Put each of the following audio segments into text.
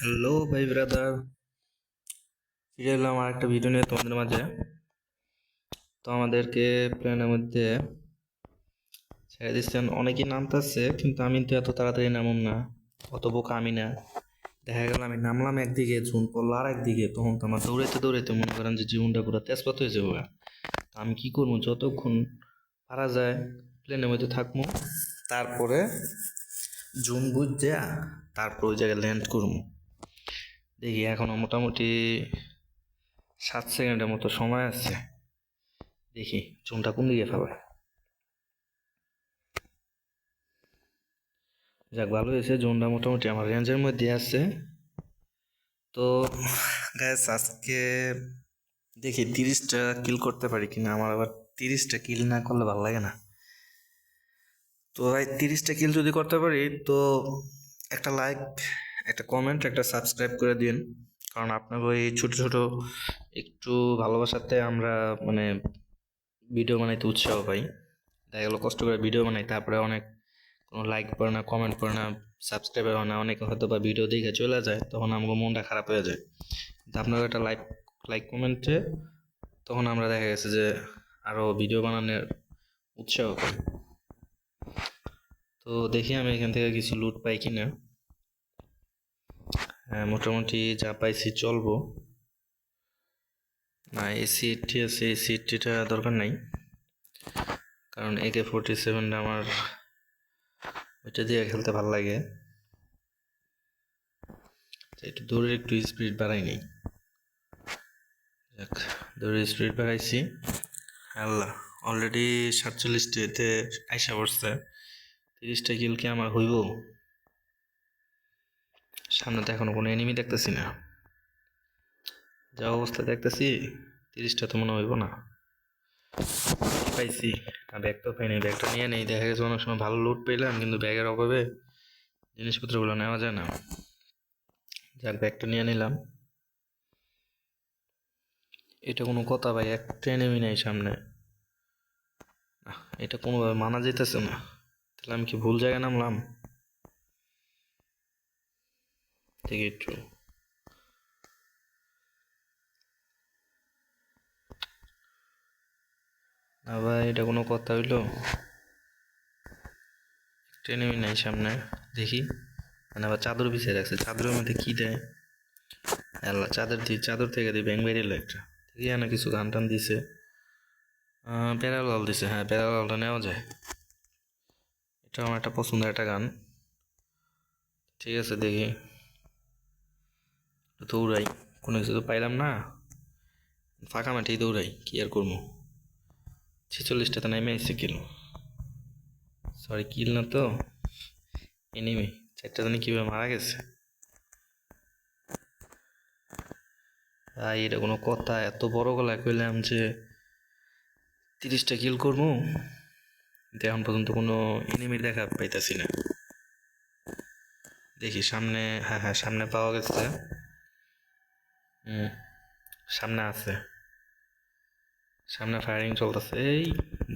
Hello ভাই brother, ফিরে এলাম আর একটা ভিডিও নিয়ে তোমাদের মাঝে। তো আমাদেরকে প্ল্যানের মধ্যে ছেড়ে দিচ্ছেন, অনেকেই নামতেছে, কিন্তু আমি তো এত তাড়াতাড়ি নামুম না, অত বোকা আমি না। দেখা গেল আমি নামলাম একদিকে, জুন পড়লো আর একদিকে, তখন তো আমার দৌড়াইতে দৌড়াইতে মনে করেন যে জীবনটা পুরো তেজপাত হয়ে যাবো। তো আমি কি করবো, যতক্ষণ পারা যায় প্লেনের মধ্যে থাকবো, তারপরে জুন বুঝছে, তারপর ওই জায়গায় ল্যান্ড করবো। দেখি এখনো মোটামুটি 7 সেকেন্ডের মতো সময় আছে, দেখি জুনটা কোন দিকে ফেলে। যাক, ভালো হয়েছে, জোনটা মোটামুটি আমার রেঞ্জের মধ্যে আছে। তো গ্যাস আজকে দেখি 30টা কিল করতে পারি কিনা। আমার আবার 30টা কিল না করলে ভালো লাগে না। তো ভাই 30টা কিল যদি করতে পারি তো একটা লাইক, একটা কমেন্ট, একটা সাবস্ক্রাইব করে দিন। কারণ আপনার ওই ছোট ছোট একটু ভালোবাসাতে আমরা মানে ভিডিও বানাইতে উৎসাহ পাই। দেখা গেলো কষ্ট করে ভিডিও বানাই, তারপরে অনেক কোনো লাইক করে না, কমেন্ট করে না, সাবস্ক্রাইবার হয় না, অনেকে হয়তো বা ভিডিও দেখে চলে যায়, তখন আমার মনটা খারাপ হয়ে যায়। কিন্তু আপনার একটা লাইক লাইক কমেন্টে তখন আমরা দেখা গেছে যে আরও ভিডিও বানানোর উৎসাহ পাই। তো দেখি আমি এখান থেকে কিছু লুট পাই কিনা। হ্যাঁ, মোটামুটি যা পাইছি চলবো না। AC-80 আছে, AC-80টা দরকার নাই, কারণ AK-47টা আমার ওইটা দিয়ে খেলতে ভালো লাগে। একটু দৌড়ের একটু স্পিড বাড়াই নেই। যাক, দৌড়ের স্পিড বাড়াইছি। আল্লাহ, অলরেডি 47টাতে আইসা পড়ছে। 30টা কিল কি আমার হইব? সামনে তো এখনো কোনো এনিমি দেখতেছি না, যা অবস্থা দেখতেছি 30টা তো মনে হইব না। পাইছি, আর ব্যাগ তো পাইনি, ব্যাগটা নিয়ে নেই। দেখা গেছে অনেক সময় ভালো লুট পেলাম, কিন্তু ব্যাগের অভাবে জিনিসপত্রগুলো নেওয়া যায় না। যাক, ব্যাগটা নিয়ে নিলাম। এটা কোনো কথা ভাই, একটা এনিমি নাই সামনে। এটা কোনোভাবে মানা যেতেছে না। তাহলে আমি কি ভুল জায়গায় নামলাম? দেখি একটু। না ভাই, এটা কোনো কথা হইলো? একটা এনিমি নাই সামনে, দেখি। মানে আবার চাদর বিছিয়ে রাখছে, চাদরের মধ্যে কি দেয় আল্লাহ। চাদর থেকে দিয়ে ব্যাং বেরিয়ে একটা দেখি, না কিছু গান টান দিছে। প্যারালাল দিছে, হ্যাঁ প্যারালালটা নেওয়া যায়। এটা আমার একটা পছন্দের একটা গান। ঠিক আছে, দেখি দৌড়াই। কোনো কিছু তো পাইলাম না, ফাঁকা মাঠেই দৌড়াই, কি আর করবো। 46টাতে নেমে এসে কিল, সরি কিল না তো, এনিমি। 4টা জানি কীভাবে মারা গেছে। এটা কোনো কথা? এত বড় গলায় কইলাম যে 30টা কিল করবো, কিন্তু এখন পর্যন্ত কোনো এনিমির দেখা পাইতাছি না। দেখি সামনে, হ্যাঁ হ্যাঁ সামনে পাওয়া গেছে। সামনে আছে, সামনে ফায়ারিং চলতেছে। এই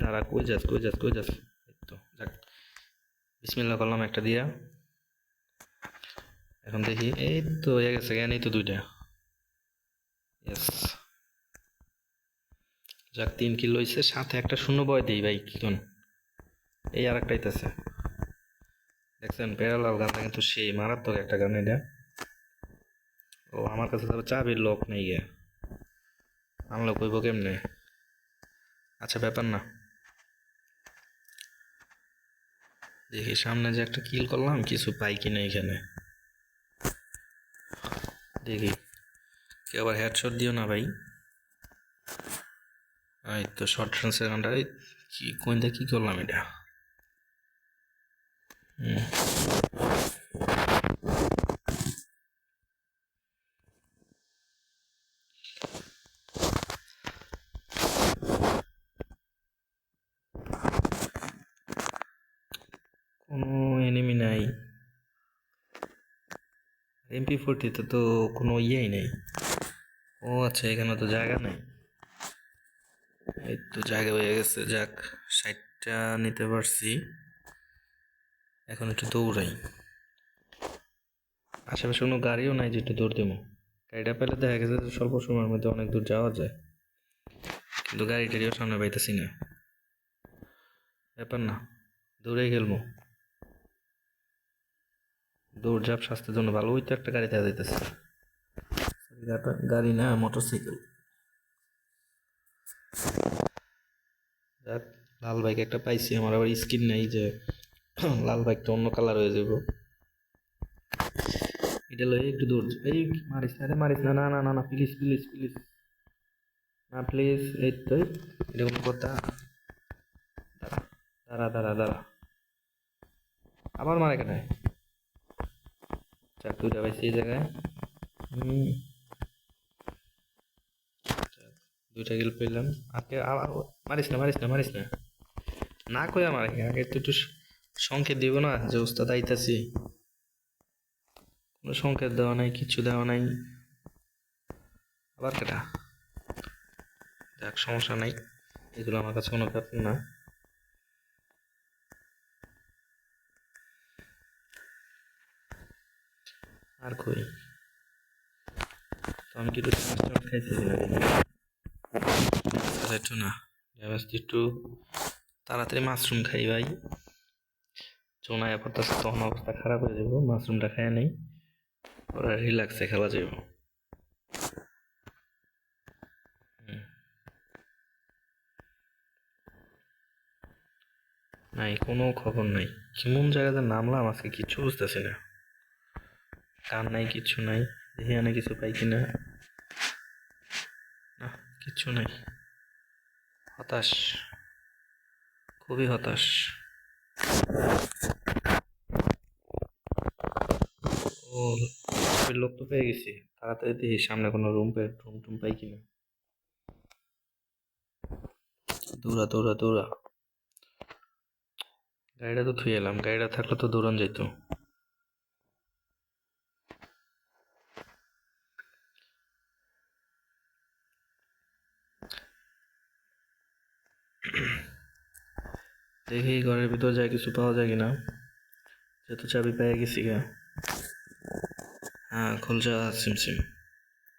দাঁড়া, কই যাস কই যাস কই যাস? এই তো, যাক, বিসমিল্লাহ করলাম একটা দিয়া। এখন দেখি, এই তো হয়ে গেছে, জ্ঞানই তো 2টা। ইয়েস, যাক 3 কিল হয়েছে, সাথে একটা শূন্য বয় দিই ভাই, কি কোন? এই আর একটা আইতাছে, দেখছেন? প্যারালাল গানটা কিন্তু সেই মারাত্মক একটা গান এটা। ও আমার কাছে তো চাবির লক নেই গে, আনলক হইব কেমনে? আচ্ছা, ব্যাপার না। দেখি সামনে যে একটা কিল করলাম, কিছু পাই কিনা এখানে। দেখি, কেউ আবার হেডশট দিও না ভাই। এই তো শর্ট রেঞ্জের গানটা। কি কোনটা কি করলাম এটা? কোনো এনিমি নাই। MP40 তো কোনো ইয়েই নেই। ও আচ্ছা, এখানে তো জায়গা নেই। এই তো জায়গা হয়ে গেছে। যাক, 60টা নিতে পারছি। এখন একটু দৌড়াই। আশেপাশে কোনো গাড়িও নাই যে একটু দৌড় দেবো। গাড়িটা পেলে দেখা গেছে যে স্বল্প সময়ের মধ্যে অনেক দূর যাওয়া যায়, কিন্তু গাড়ি টাড়িও সামনে পাইতেছি না। ব্যাপার না, দৌড়েই খেলবো। দৌড়ঝাঁপ স্বাস্থ্যের জন্য ভালো। ওই তো একটা গাড়ি দেখা যাইতেছে, গাড়ি না, মোটরসাইকেল। যাক, লাল বাইক একটা পাইছি। আমার আবার স্কিন নাই যে লাল বাইকটা অন্য কালার হয়ে যাব। এটা লয়ে একটু দৌড়। এই মারিস না রে, মারিস না, না না না না, প্লিজ প্লিজ প্লিজ, না প্লিজ। এই তো, এটা কোনো কথা? দাঁড়া দাঁড়া দাঁড়া, আবার মারে কেটে। যাক, দুইটা পাইছি এই জায়গায়। হুম, দুইটা কিল পেলাম। আগে মারিস না, মারিস না, মারিস না, না কই আমার আগে তো একটু সংকেত দিব না যে ওস্তাদ আইতাছি। কোনো সংকেত দেওয়া নাই, কিছু দেওয়া নাই। আবার কেটা? যাক, সমস্যা নাই, এগুলো আমার কাছে কোনো ব্যাপার না। আর কই তো আমি কি একটু খাইতেছি না একটু না, একটু তাড়াতাড়ি মাশরুম খাই ভাই। চোনায় পড়তেছে, তখন অবস্থা খারাপ হয়ে যাবো। মাশরুমটা খাই নেই, ওরা রিল্যাক্সে খেলা যাব। নাই, কোনো খবর নাই। কেমন জায়গাতে নামলাম আজকে, কিচ্ছু বুঝতেছি না। কার নাই, কিচ্ছু নাই। দেখি আনে কিছু পাই কিনা। না, কিচ্ছু নাই। হতাশ, খুবই হতাশ। ও, লোক তো পেয়ে গেছি। তাড়াতাড়ি দেখি সামনে কোনো রুম টুম পাই কিনা। দৌড়া দৌড়া দৌড়া, গাড়িটা তো থুয়ে এলাম। গাড়িটা থাকলে তো দৌড়ান যেত। দেখি ঘরের ভিতর যায় কিছু পাওয়া যায় কিনা, যেহেতু চাবি পেয়ে গেছি গা। হ্যাঁ, খোলজা সিমসিম।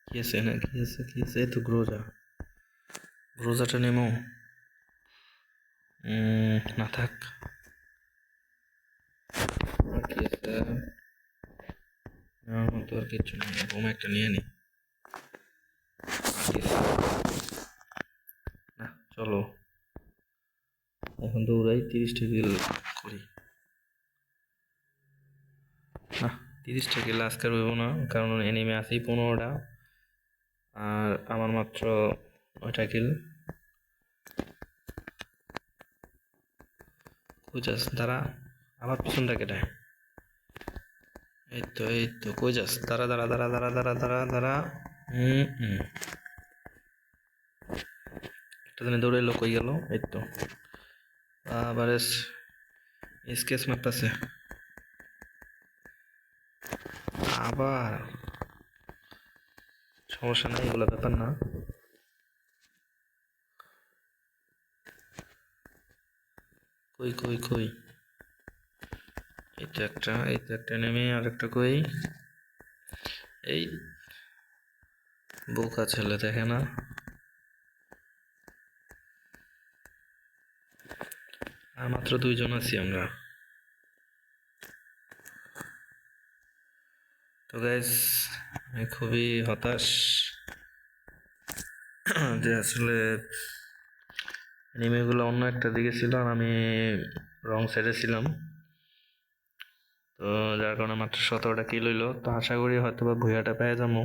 কি আছে না, কি আছে, কি আছে? এই তো গ্রোজা। গ্রোজাটা নেমো। না থাক। আর কি আছে? নেওয়ার মতো আর কিচ্ছু নেই। বোমা একটা নিয়ে নি। না, চলো এখন দৌড়াই, 30টা কিল করি। না, 30টা কিল আজকে রইব না, কারণ এনিমে আছেই 15টা, আর আমার মাত্র 9টা কিল। কই যাস? দাঁড়া, আবার পিছনটা কেটায়। এই তো কই যাস? দাঁড়া দাঁড়া দাঁড়া দাঁড়া দাঁড়া দাঁড়া দাঁড়া। একটা দিনে দৌড়ে লোক হয়ে গেল। এই তো আবার স্কেচ মারতেছে আবার। সমস্যা নাই, এগুলো ব্যাপার না। কই কই কই? এই তো একটা নেমে, আর একটা কই? এই বোকা ছেলে, দেখে না? আর মাত্র 2জন আছি আমরা। তো গাইস, আমি খুবই হতাশ যে আসলে এনিমেগুলো অন্য একটা দিকে ছিল আর আমি রং সাইডে ছিলাম। তো যার কারণে মাত্র 17টা কিল হইলো। তো আশা করি হয়তো বা ভুইয়াটা পেয়ে যাবো।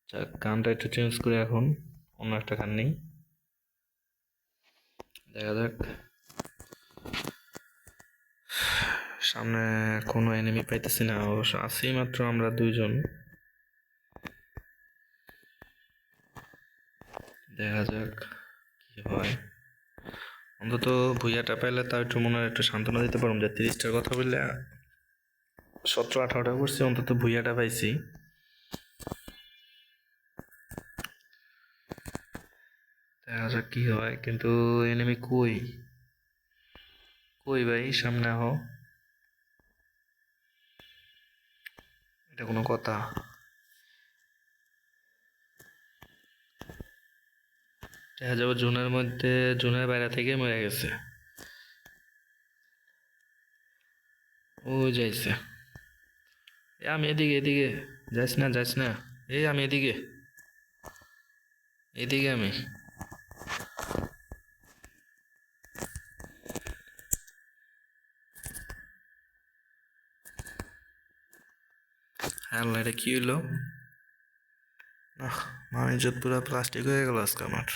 যাক, গানটা একটু চেঞ্জ করে এখন অন্য একটা গান নেই, দেখা যাক। সামনে কোনো এনিমি পাইতেছি না, অবশ্য আছি মাত্র আমরা 2জন। দেখা যাক কি হয়। অন্তত ভুইয়াটা পাইলে তাও একটু মনে হয় একটু সান্ত্বনা দিতে পারবো যে 30টার কথা বললে 17-18টা করছি, অন্তত ভুইয়াটা পাইছি। দেখা যাক কি হয়। কিন্তু এনিমি কই? কই ভাই, সামনে আহ। এটা কোনো কথা? দেখা যাবে জুনের মধ্যে, জুনের বাইরে থেকে মরে গেছে। ও যাইছে। আমি এদিকে, এদিকে যাইস না, যাইস না। আমি এদিকে, এদিকে আমি। হ্যাঁ, এটা কি হইলো? মামি ইজ্জত পুরা প্লাস্টিক হয়ে গেল আজকে আমার।